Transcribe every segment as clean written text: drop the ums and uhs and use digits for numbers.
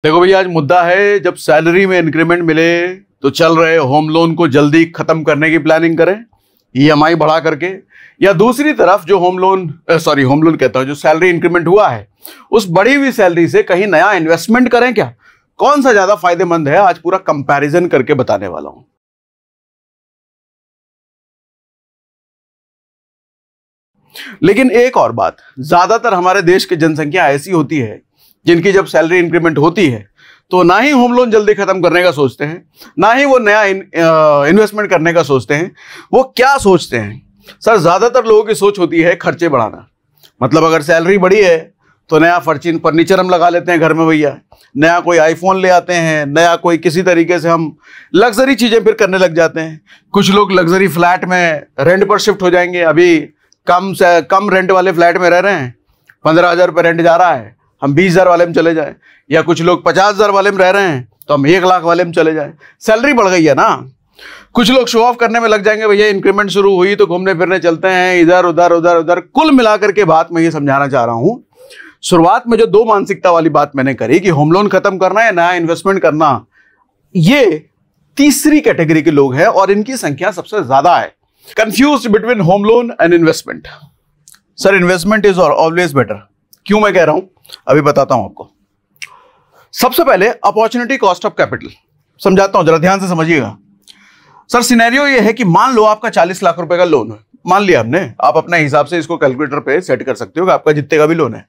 देखो भैया, आज मुद्दा है जब सैलरी में इंक्रीमेंट मिले तो चल रहे होम लोन को जल्दी खत्म करने की प्लानिंग करें ईएमआई बढ़ा करके, या दूसरी तरफ जो होम लोन कहता हूं, जो सैलरी इंक्रीमेंट हुआ है उस बढ़ी हुई सैलरी से कहीं नया इन्वेस्टमेंट करें क्या? कौन सा ज्यादा फायदेमंद है, आज पूरा कंपैरिजन करके बताने वाला हूं। लेकिन एक और बात, ज्यादातर हमारे देश की जनसंख्या ऐसी होती है जिनकी जब सैलरी इंक्रीमेंट होती है तो ना ही होम लोन जल्दी खत्म करने का सोचते हैं, ना ही वो नया इन्वेस्टमेंट करने का सोचते हैं। वो क्या सोचते हैं सर? ज्यादातर लोगों की सोच होती है खर्चे बढ़ाना। मतलब अगर सैलरी बढ़ी है तो नया फर्नीचर हम लगा लेते हैं घर में भैया, नया कोई आईफोन ले आते हैं, नया कोई किसी तरीके से हम लग्जरी चीजें फिर करने लग जाते हैं। कुछ लोग लग्जरी फ्लैट में रेंट पर शिफ्ट हो जाएंगे। अभी कम से कम रेंट वाले फ्लैट में रह रहे हैं, 15,000 रुपये रेंट जा रहा है, हम 20,000 वाले में चले जाएं। या कुछ लोग 50,000 वाले में रह रहे हैं तो हम 1 लाख वाले में चले जाएं। सैलरी बढ़ गई है ना। कुछ लोग शो ऑफ करने में लग जाएंगे, भैया इंक्रीमेंट शुरू हुई तो घूमने फिरने चलते हैं इधर उधर उधर उधर। कुल मिलाकर के बात मैं ये समझाना चाह रहा हूं, शुरुआत में जो दो मानसिकता वाली बात मैंने करी कि होम लोन खत्म करना है, नया इन्वेस्टमेंट करना, ये तीसरी कैटेगरी के लोग हैं और इनकी संख्या सबसे ज्यादा है। Confused between home loan and investment. Sir investment is always better. क्यों मैं कह रहा हूं अभी बताता हूं आपको। सबसे पहले अपॉर्चुनिटी कॉस्ट ऑफ कैपिटल समझाता हूं, जरा ध्यान से समझिएगा। सर सिनेरियो ये है कि मान लो आपका 40 लाख रुपए का लोन है, मान लिया हमने, आप अपने हिसाब से इसको कैलकुलेटर पे सेट कर सकते हो कि आपका जितने का भी लोन है।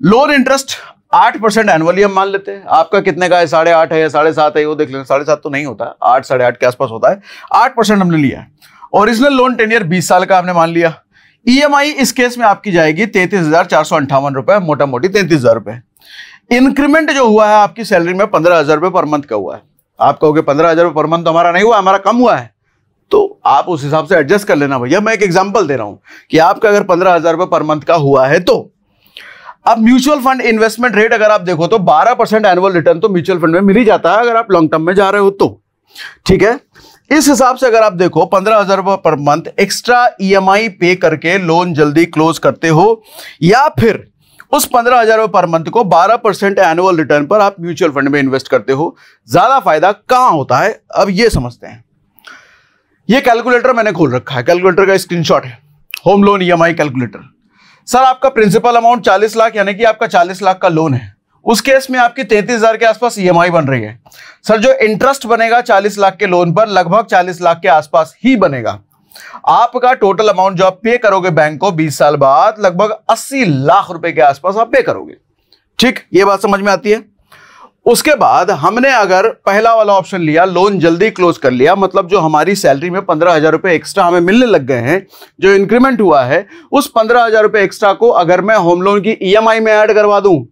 लोन इंटरेस्ट 8% एनुअली हम मान लेते हैं। आपका कितने का है? 8.5 है या 7.5 है, वो देख लेना। 7.5 तो नहीं होता, 8 8.5 के आसपास होता है। 8% हमने लिया है। ओरिजिनल लोन टेन्योर 20 साल का हमने मान लिया। ईएमआई इस केस में आपकी जाएगी 33,458 रुपए, मोटा मोटी 33,000 रुपए। इंक्रीमेंट जो हुआ है आपकी सैलरी में 15,000 रुपए पर मंथ का हुआ है। आप कहोगे 15,000 रुपए पर मंथ तो हमारा नहीं हुआ, हमारा कम हुआ है, तो आप उस हिसाब से एडजस्ट कर लेना भैया। मैं एक एग्जांपल दे रहा हूं कि आपका अगर 15,000 रुपए पर मंथ का हुआ है तो अब म्यूचुअल फंड इन्वेस्टमेंट रेट अगर आप देखो तो 12% एनुअल रिटर्न तो म्यूचुअल फंड में मिल ही जाता है अगर आप लॉन्ग टर्म में जा रहे हो तो। ठीक है, इस हिसाब से अगर आप देखो 15,000 रुपए पर मंथ एक्स्ट्रा ईएमआई पे करके लोन जल्दी क्लोज करते हो, या फिर उस 15,000 रुपए पर मंथ को 12% एनुअल रिटर्न पर आप म्यूचुअल फंड में इन्वेस्ट करते हो, ज्यादा फायदा कहां होता है अब ये समझते हैं। ये कैलकुलेटर मैंने खोल रखा है, कैलकुलेटर का स्क्रीनशॉट है, home loan EMI calculator. Sir आपका प्रिंसिपल अमाउंट 40 लाख यानी कि आपका 40 लाख का लोन है, उस केस में आपकी 33,000 के आसपास ईएमआई बन रही है। सर जो इंटरेस्ट बनेगा 40 लाख के लोन पर लगभग 40 लाख के आसपास ही बनेगा। आपका टोटल अमाउंट जो आप पे करोगे बैंक को 20 साल बाद लगभग 80 लाख रुपए के आसपास आप पे करोगे। ठीक, ये बात समझ में आती है। उसके बाद हमने अगर पहला वाला ऑप्शन लिया, लोन जल्दी क्लोज कर लिया, मतलब जो हमारी सैलरी में 15,000 रुपए एक्स्ट्रा हमें मिलने लग गए हैं, जो इंक्रीमेंट हुआ है, उस 15,000 रुपए एक्स्ट्रा को अगर मैं होम लोन की ईएमआई में ऐड करवा दूं,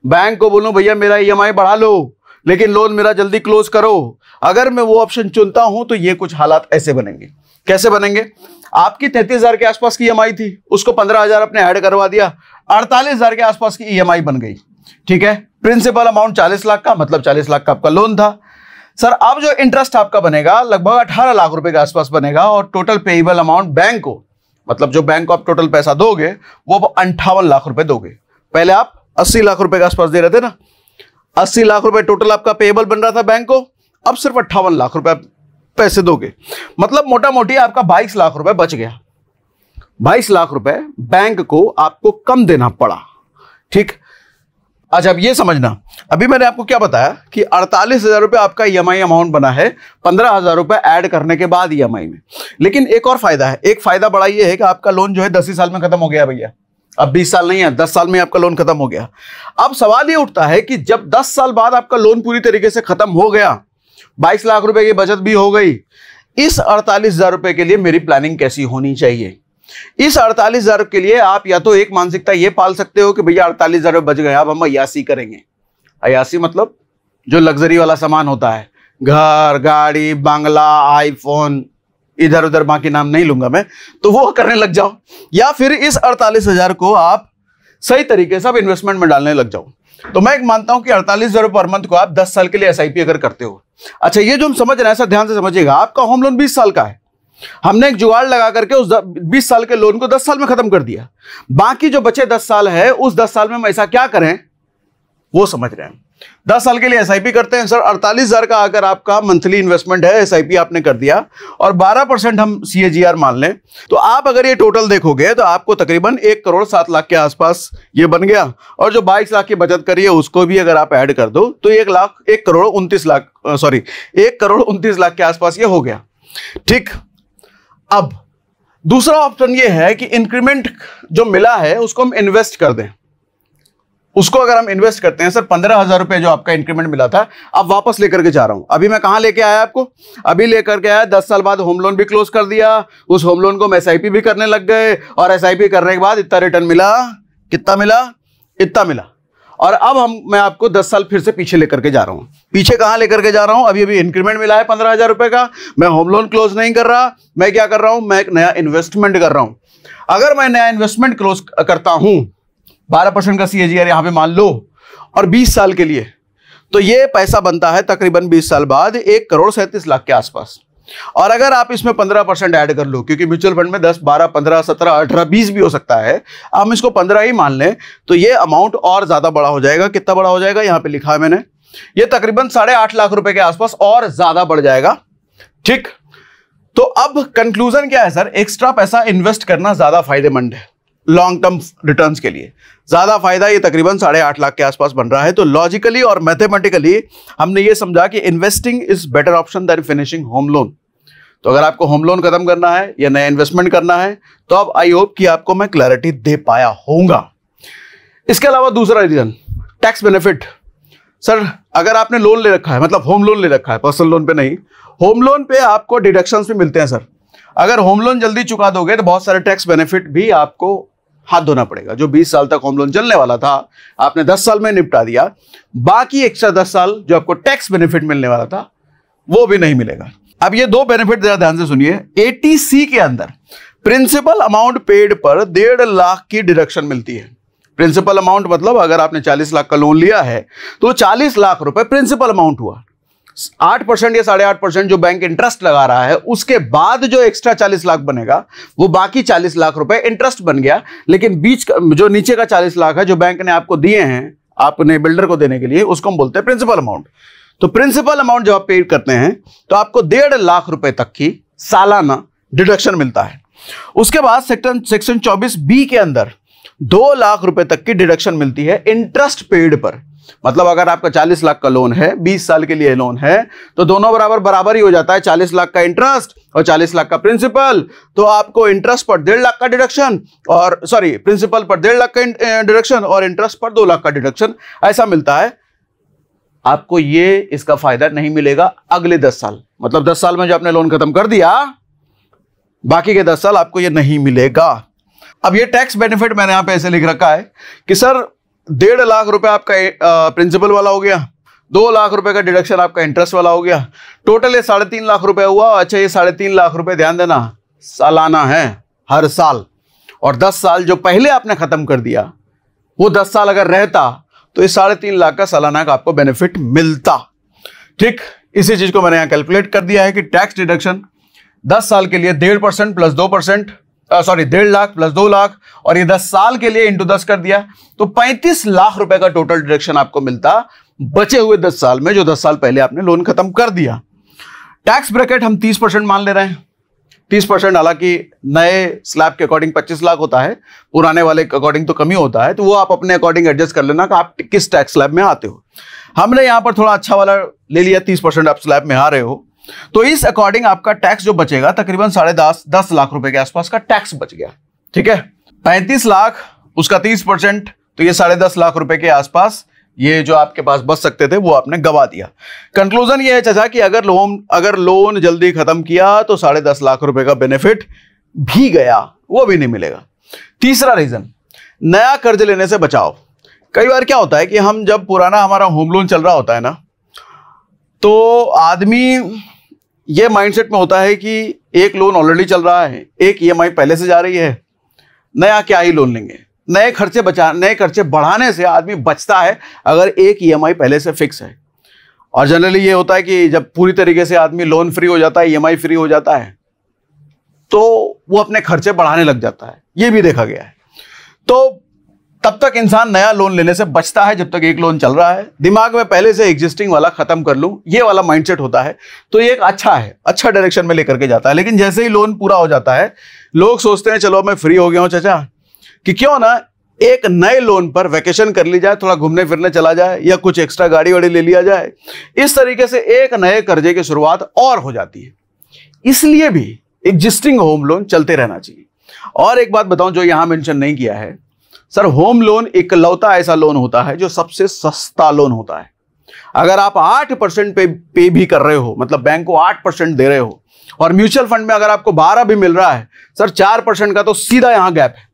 बैंक को बोलूं भैया मेरा ईएमआई बढ़ा लो लेकिन लोन मेरा जल्दी क्लोज करो, अगर मैं वो ऑप्शन चुनता हूं तो ये कुछ हालात ऐसे बनेंगे। कैसे बनेंगे? आपकी 33,000 के आसपास की ईएमआई थी, उसको 15,000 अपने ऐड करवा दिया, 48,000 के आसपास की ईएमआई बन गई। ठीक है, प्रिंसिपल अमाउंट 40 लाख का, मतलब 40 लाख का आपका लोन था। सर अब जो इंटरेस्ट आपका बनेगा लगभग 18 लाख रुपए के आसपास बनेगा और टोटल पेएबल अमाउंट बैंक को, मतलब जो बैंक को आप टोटल पैसा दोगे वो 58 लाख रुपए दोगे। पहले आप 80 लाख रुपए के आसपास दे रहे थे ना, 80 लाख रुपए टोटल आपका पेएबल बन रहा था बैंक को, अब सिर्फ 58 लाख रुपए पैसे दोगे, मतलब मोटा मोटी आपका 22 लाख रुपए बच गया। 22 लाख रुपए बैंक को आपको कम देना पड़ा। ठीक, अच्छा अब ये समझना, अभी मैंने आपको क्या बताया कि 48,000 रुपए आपका ईएमआई अमाउंट बना है 15,000 रुपए ऐड करने के बाद ईएमआई में। लेकिन एक और फायदा है, एक फायदा बड़ा ये है कि आपका लोन जो है 10 ही साल में खत्म हो गया भैया। अब 20 साल नहीं है, 10 साल में आपका लोन खत्म हो गया। अब सवाल ये उठता है कि जब 10 साल बाद आपका लोन पूरी तरीके से खत्म हो गया, 22 लाख रुपए की बचत भी हो गई, इस 48,000 रुपए के लिए मेरी प्लानिंग कैसी होनी चाहिए? इस 48,000 के लिए आप या तो एक मानसिकता ये पाल सकते हो कि भैया 48,000 रुपए बच गए, अब हम अय्यासी करेंगे। अय्यासी मतलब जो लग्जरी वाला सामान होता है, घर, गाड़ी, बंगला, आईफोन, इधर उधर बाकी नाम नहीं लूंगा मैं, तो वो करने लग जाओ। या फिर इस 48,000 को आप सही तरीके से इन्वेस्टमेंट में डालने लग जाओ। तो मैं एक मानता हूं कि 48,000 पर मंथ को आप 10 साल के लिए एसआईपी अगर करते हो। अच्छा ये जो हम समझ रहे हैं, ऐसा ध्यान से समझिएगा, आपका होम लोन 20 साल का है, हमने एक जुगाड़ लगा करके उस 20 साल के लोन को 10 साल में खत्म कर दिया। बाकी जो बचे 10 साल है, उस 10 साल में हम ऐसा क्या करें वो समझ रहे हैं। 10 साल के लिए एसआईपी करते हैं सर, 48,000 का अगर आपका मंथली इन्वेस्टमेंट है, एसआईपी आपने कर दिया और 12% हम सीएजीआर मान लें, तो आप अगर ये टोटल देखोगे तो आपको तकरीबन 1,07,00,000 के आसपास ये बन गया। और जो 22 लाख की बचत करी है उसको भी अगर आप ऐड कर दो तो 1,29,00,000 के आसपास ये हो गया। ठीक, अब दूसरा ऑप्शन ये है कि इंक्रीमेंट जो मिला है उसको हम इन्वेस्ट कर दें। उसको अगर हम इन्वेस्ट करते हैं सर, 15,000 रुपए जो आपका इंक्रीमेंट मिला था अब वापस लेकर के जा रहा हूं। अभी मैं कहां लेके आया आपको, अभी लेकर के आया 10 साल बाद होम लोन भी क्लोज कर दिया, उस होम लोन को हम एसआईपी भी करने लग गए और एसआईपी करने के बाद इतना रिटर्न मिला, कितना मिला, इतना मिला। और अब मैं आपको 10 साल फिर से पीछे लेकर के जा रहा हूं। पीछे कहां लेकर के जा रहा हूं, अभी इंक्रीमेंट मिला है 15,000 रुपए का, मैं होम लोन क्लोज नहीं कर रहा, मैं क्या कर रहा हूं, मैं एक नया इन्वेस्टमेंट कर रहा हूं। अगर मैं नया इन्वेस्टमेंट क्लोज करता हूं, 12% का सीएजीआर यहां पे मान लो और 20 साल के लिए, तो ये पैसा बनता है तकरीबन 20 साल बाद 1,37,00,000 के आसपास। और अगर आप इसमें 15% ऐड कर लो, क्योंकि म्यूचुअल फंड में 10, 12, 15, 17, 18, 20 भी हो सकता है, हम इसको 15 ही मान लें, तो ये अमाउंट और ज्यादा बड़ा हो जाएगा। कितना बड़ा हो जाएगा, यहां पे लिखा है मैंने, ये तकरीबन 8.5 लाख रुपए के आसपास और ज्यादा बढ़ जाएगा। ठीक, तो अब कंक्लूजन क्या है सर, एक्स्ट्रा पैसा इन्वेस्ट करना ज्यादा फायदेमंद है लॉन्ग टर्म रिटर्न्स के लिए, ज्यादा फायदा ये तकरीबन 8.5 लाख के आसपास बन रहा है। तो लॉजिकली और मैथमेटिकली हमने ये समझा कि investing is better option than finishing home loan. तो अगर आपको होम लोन खत्म करना है या नया इन्वेस्टमेंट करना है तो अब आई होप कि आपको मैं क्लैरिटी दे पाया होऊंगा। इसके अलावा दूसरा रीजन, टैक्स बेनिफिट। सर अगर आपने लोन ले रखा है, मतलब होम लोन ले रखा है, पर्सनल लोन पे नहीं, होम लोन पे आपको डिडक्शंस भी मिलते हैं सर। अगर होम लोन जल्दी चुका दोगे तो बहुत सारे टैक्स बेनिफिट भी आपको हाथ धोना पड़ेगा। जो 20 साल तक होम लोन चलने वाला था आपने 10 साल में निपटा दिया, बाकी एक्स्ट्रा 10 साल जो आपको टैक्स बेनिफिट मिलने वाला था वो भी नहीं मिलेगा। अब ये दो बेनिफिट जरा ध्यान से सुनिए। 80C के अंदर प्रिंसिपल अमाउंट पेड पर 1.5 लाख की डिडक्शन मिलती है। प्रिंसिपल अमाउंट मतलब अगर आपने 40 लाख का लोन लिया है तो 40 लाख रुपए प्रिंसिपल अमाउंट हुआ। 8% या 8.5% जो बैंक इंटरेस्ट लगा रहा है, उसके बाद जो एक्स्ट्रा 40 लाख बनेगा वो बाकी 40 लाख रुपए इंटरेस्ट बन गया। लेकिन बीच का जो नीचे का 40 लाख है जो बैंक ने आपको दिए हैं, आपने बिल्डर को देने के लिए, उसको हम बोलते हैं प्रिंसिपल अमाउंट। तो प्रिंसिपल अमाउंट जब आप पे करते हैं तो आपको 1.5 लाख रुपए तक की सालाना डिडक्शन मिलता है। उसके बाद सेक्शन 24B के अंदर 2 लाख रुपए तक की डिडक्शन मिलती है इंटरेस्ट पेड पर। मतलब अगर आपका 40 लाख का लोन है, 20 साल के लिए लोन है, तो दोनों बराबर ही हो जाता है। 40 लाख का इंटरेस्ट और 40 लाख का प्रिंसिपल, तो आपको इंटरेस्ट पर 1.5 लाख का डिडक्शन, और सॉरी प्रिंसिपल पर 1.5 लाख का डिडक्शन और इंटरेस्ट पर 2 लाख का डिडक्शन, ऐसा मिलता है। आपको ये इसका फायदा नहीं मिलेगा अगले 10 साल, मतलब 10 साल में जो आपने लोन खत्म कर दिया, बाकी के 10 साल आपको ये नहीं मिलेगा। अब ये टैक्स बेनिफिट मैंने यहां पे ऐसे लिख रखा है कि सर 1.5 लाख रुपए आपका प्रिंसिपल वाला हो गया, 2 लाख रुपए का डिडक्शन आपका इंटरेस्ट वाला हो गया, टोटल ये 3.5 लाख रुपए हुआ। अच्छा, ये 3.5 लाख रुपए ध्यान देना सालाना है, हर साल। और 10 साल जो पहले आपने खत्म कर दिया, वो 10 साल अगर रहता तो इस 3.5 लाख का सालाना का आपको बेनिफिट मिलता। ठीक, इसी चीज को मैंने यहां कैलकुलेट कर दिया है कि टैक्स डिडक्शन 10 साल के लिए 1.5% plus 2%, sorry 1.5 lakh plus 2 lakh, और ये 10 साल के लिए इंटू 10 कर दिया तो 35 लाख रुपए का टोटल डिडक्शन आपको मिलता बचे हुए 10 साल में, जो 10 साल पहले आपने लोन खत्म कर दिया। टैक्स ब्रैकेट हम 30% मान ले रहे हैं। 30% हालांकि नए स्लैब के अकॉर्डिंग 25 लाख होता है, पुराने वाले के अकॉर्डिंग तो कम ही होता है, तो वो आप अपने अकॉर्डिंग एडजस्ट कर लेना कि आप किस टैक्स स्लैब में आते हो। हमने यहां पर थोड़ा अच्छा वाला ले लिया, 30% आप स्लैब में आ रहे हो, तो इस अकॉर्डिंग आपका टैक्स जो बचेगा तकरीबन 10.5 लाख रुपए के आसपास का टैक्स बच गया। ठीक है, 35 लाख उसका 30%, तो ये 10.5 लाख रुपए के आसपास ये जो आपके पास बच सकते थे वो आपने गवा दिया। कंक्लूजन ये है चाचा कि अगर लोन जल्दी खत्म किया तो 10.5 लाख रुपए का बेनिफिट भी गया, वो भी नहीं मिलेगा। तीसरा रीजन, नया कर्ज लेने से बचाओ। कई बार क्या होता है कि हम जब पुराना हमारा होम लोन चल रहा होता है ना, तो आदमी ये माइंडसेट में होता है कि एक लोन ऑलरेडी चल रहा है, एक ईएमआई पहले से जा रही है, नया क्या ही लोन लेंगे। नए खर्चे बढ़ाने से आदमी बचता है अगर एक ईएमआई पहले से फिक्स है। और जनरली ये होता है कि जब पूरी तरीके से आदमी लोन फ्री हो जाता है, ईएमआई फ्री हो जाता है, तो वो अपने खर्चे बढ़ाने लग जाता है, ये भी देखा गया है। तो तब तक इंसान नया लोन लेने से बचता है जब तक एक लोन चल रहा है। दिमाग में पहले से एग्जिस्टिंग वाला खत्म कर लूं, ये वाला माइंडसेट होता है तो ये एक अच्छा है, अच्छा डायरेक्शन में लेकर के जाता है। लेकिन जैसे ही लोन पूरा हो जाता है लोग सोचते हैं चलो मैं फ्री हो गया हूं चाचा, कि क्यों ना एक नए लोन पर वैकेशन कर ली जाए, थोड़ा घूमने फिरने चला जाए या कुछ एक्स्ट्रा गाड़ी वाड़ी ले लिया जाए। इस तरीके से एक नए कर्जे की शुरुआत और हो जाती है। इसलिए भी एग्जिस्टिंग होम लोन चलते रहना चाहिए। और एक बात बताऊं जो यहां मेंशन नहीं किया है, सर होम लोन इकलौता ऐसा लोन होता है जो सबसे सस्ता लोन होता है। अगर आप 8% पे भी कर रहे हो, मतलब बैंक को 8% दे रहे हो, और म्यूचुअल फंड में अगर आपको 12 भी मिल रहा है, सर 4% का तो सीधा यहां गैप है।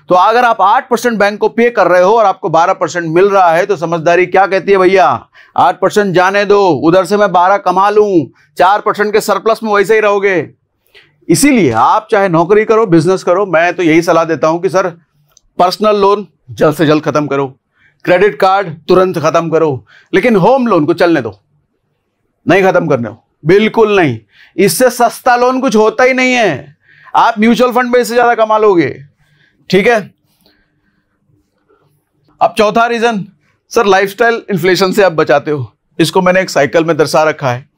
तो अगर आप 8% बैंक को पे कर रहे हो और आपको 12% मिल रहा है तो समझदारी क्या कहती है भैया, 8% जाने दो, उधर से मैं 12 कमा लूं, 4% के सरप्लस में वैसे ही रहोगे। इसीलिए आप चाहे नौकरी करो, बिजनेस करो, मैं तो यही सलाह देता हूं कि सर पर्सनल लोन जल्द से जल्द खत्म करो, क्रेडिट कार्ड तुरंत खत्म करो, लेकिन होम लोन को चलने दो, नहीं खत्म करने हो, बिल्कुल नहीं। इससे सस्ता लोन कुछ होता ही नहीं है। आप म्यूचुअल फंड में इससे ज्यादा कमा लोगे, ठीक है। अब चौथा रीजन, सर लाइफस्टाइल इन्फ्लेशन से आप बचाते हो। इसको मैंने एक साइकिल में दर्शा रखा है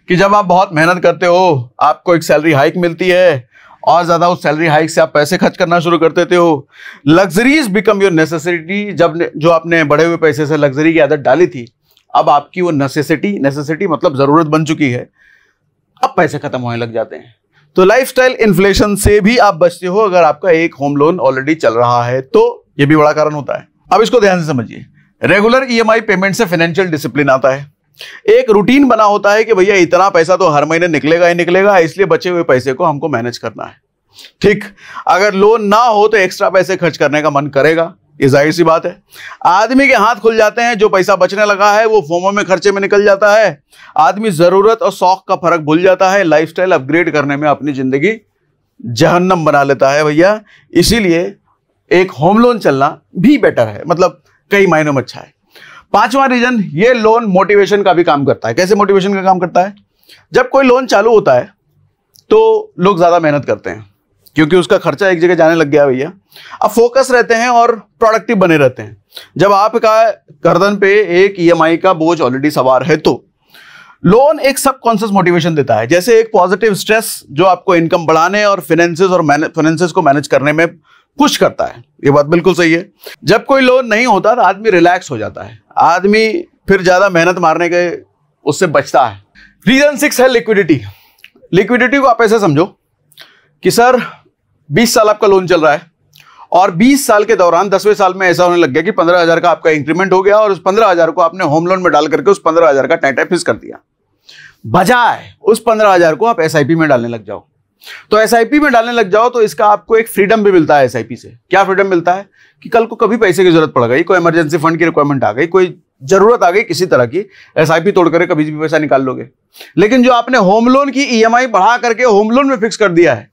कि जब आप बहुत मेहनत करते हो, आपको एक सैलरी हाइक मिलती है और ज्यादा उस सैलरी हाइक से आप पैसे खर्च करना शुरू कर देते हो। Luxuries become your necessity. जब जो आपने बढ़े हुए पैसे से लग्जरी की आदत डाली थी, अब आपकी वो नेसेसिटी मतलब जरूरत बन चुकी है, अब पैसे खत्म होने लग जाते हैं। तो लाइफस्टाइल इन्फ्लेशन से भी आप बचते हो अगर आपका एक होम लोन ऑलरेडी चल रहा है, तो ये भी बड़ा कारण होता है। अब इसको ध्यान से समझिए। रेगुलर ईएमआई पेमेंट से फाइनेंशियल डिसिप्लिन आता है। एक रूटीन बना होता है कि भैया इतना पैसा तो हर महीने निकलेगा ही निकलेगा, इसलिए बचे हुए पैसे को हमको मैनेज करना है। ठीक, अगर लोन ना हो तो एक्स्ट्रा पैसे खर्च करने का मन करेगा, ये जाहिर सी बात है। आदमी के हाथ खुल जाते हैं, जो पैसा बचने लगा है वो फोमो में खर्चे में निकल जाता है। आदमी जरूरत और शौक का फर्क भूल जाता है, लाइफस्टाइल अपग्रेड करने में अपनी जिंदगी जहन्नम बना लेता है भैया। इसीलिए एक होम लोन चलना भी बेटर है, मतलब कई मायनों में अच्छा है। पांचवा रीजन, ये लोन मोटिवेशन का भी काम करता है। कैसे मोटिवेशन का काम करता है? जब कोई लोन चालू होता है तो लोग ज्यादा मेहनत करते हैं क्योंकि उसका खर्चा एक जगह जाने लग गया भैया। अब फोकस रहते हैं और प्रोडक्टिव बने रहते हैं। जब आपका गर्दन पे एक ईएमआई का बोझ ऑलरेडी सवार है तो लोन एक सबकॉन्शियस मोटिवेशन देता है, जैसे एक पॉजिटिव स्ट्रेस जो आपको इनकम बढ़ाने और फाइनेंसेस को मैनेज करने में पुश करता है। ये बात बिल्कुल सही है। जब कोई लोन नहीं होता तो आदमी रिलैक्स हो जाता है, आदमी फिर ज्यादा मेहनत मारने के उससे बचता है। रीजन 6 है लिक्विडिटी। लिक्विडिटी को आप ऐसे समझो कि सर 20 साल आपका लोन चल रहा है और 20 साल के दौरान 10वें साल में ऐसा होने लग गया कि 15,000 का आपका इंक्रीमेंट हो गया और उस 15,000 को आपने होम लोन में डाल करके उस 15,000 का टाइटा फिक्स कर दिया। बजाय उस 15,000 को आप एसआईपी में डालने लग जाओ। तो एसआईपी में डालने लग जाओ तो इसका आपको एक फ्रीडम भी मिलता है एसआईपी से। क्या फ्रीडम मिलता है? कि कल को कभी पैसे की जरूरत पड़ गई, कोई इमरजेंसी फंड की रिक्वायरमेंट आ गई, कोई जरूरत आ गई किसी तरह की, एसआईपी तोड़ करके कभी भी पैसा निकाल लोगे। लेकिन जो आपने होम लोन की ईएमआई बढ़ा करके होम लोन में फिक्स कर दिया है,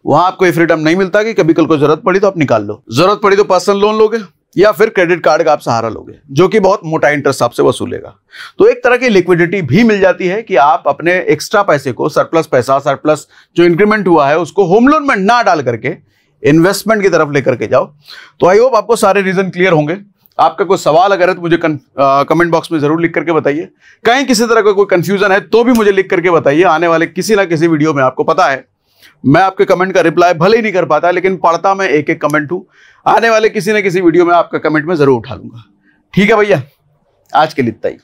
वहां आपको ये फ्रीडम नहीं मिलता कि कभी कल को जरूरत पड़ी तो आप निकाल लो। जरूरत पड़ी तो पर्सनल लोन लोगे या फिर क्रेडिट कार्ड का आप सहारा लोगे, जो कि बहुत मोटा इंटरेस्ट आपसे वसूलेगा। तो एक तरह की लिक्विडिटी भी मिल जाती है कि आप अपने एक्स्ट्रा पैसे को, सरप्लस जो इंक्रीमेंट हुआ है उसको होम लोन में ना डाल करके इन्वेस्टमेंट की तरफ लेकर के जाओ। तो आई होप आपको सारे रीजन क्लियर होंगे। आपका कोई सवाल अगर है तो मुझे कमेंट बॉक्स में जरूर लिख करके बताइए। कहीं किसी तरह का कोई कंफ्यूजन है तो भी मुझे लिख करके बताइए। आने वाले किसी ना किसी वीडियो में, आपको पता है मैं आपके कमेंट का रिप्लाई भले ही नहीं कर पाता, लेकिन पढ़ता मैं एक एक कमेंट हूं। आने वाले किसी न किसी वीडियो में आपका कमेंट में जरूर उठा लूंगा। ठीक है भैया, आज के लिए इतना ही।